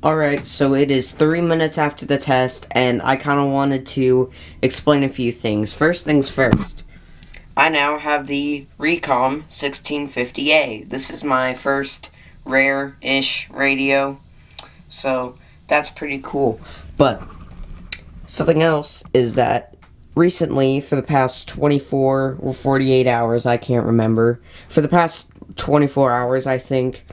Alright, so it is 3 minutes after the test, and I kind of wanted to explain a few things. First things first, I now have the Recom 1650A. This is my first rare-ish radio, so that's pretty cool. But something else is that recently, for the past 24 or 48 hours, I can't remember, for the past 24 hours, I think,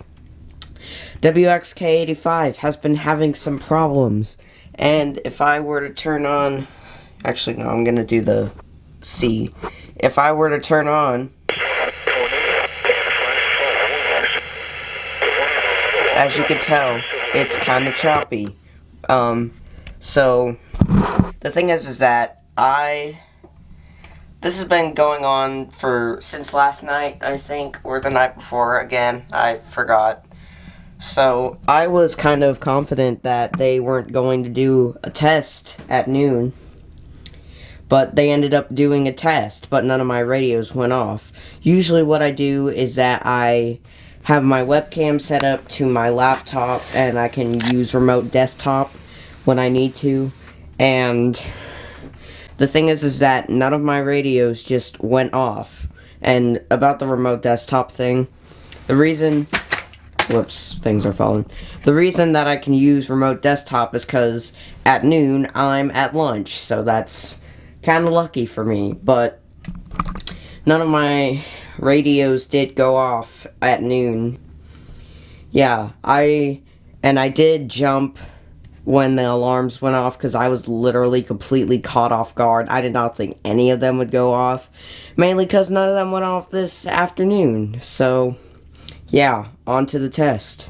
WXK85 has been having some problems, and if I were to turn on, actually no, I'm gonna do the C. If I were to turn on, as you can tell, it's kind of choppy. So the thing is that this has been going on since last night, I think, or the night before. Again, I forgot. So, I was kind of confident that they weren't going to do a test at noon, but they ended up doing a test, but none of my radios went off. Usually what I do is that I have my webcam set up to my laptop, and I can use remote desktop when I need to, and the thing is that none of my radios just went off. And about the remote desktop thing, the reason... Whoops, things are falling. The reason that I can use remote desktop is because at noon I'm at lunch, so that's kind of lucky for me. But none of my radios did go off at noon. Yeah, I did jump when the alarms went off because I was literally completely caught off guard. I did not think any of them would go off, mainly because none of them went off this afternoon. So yeah, on to the test.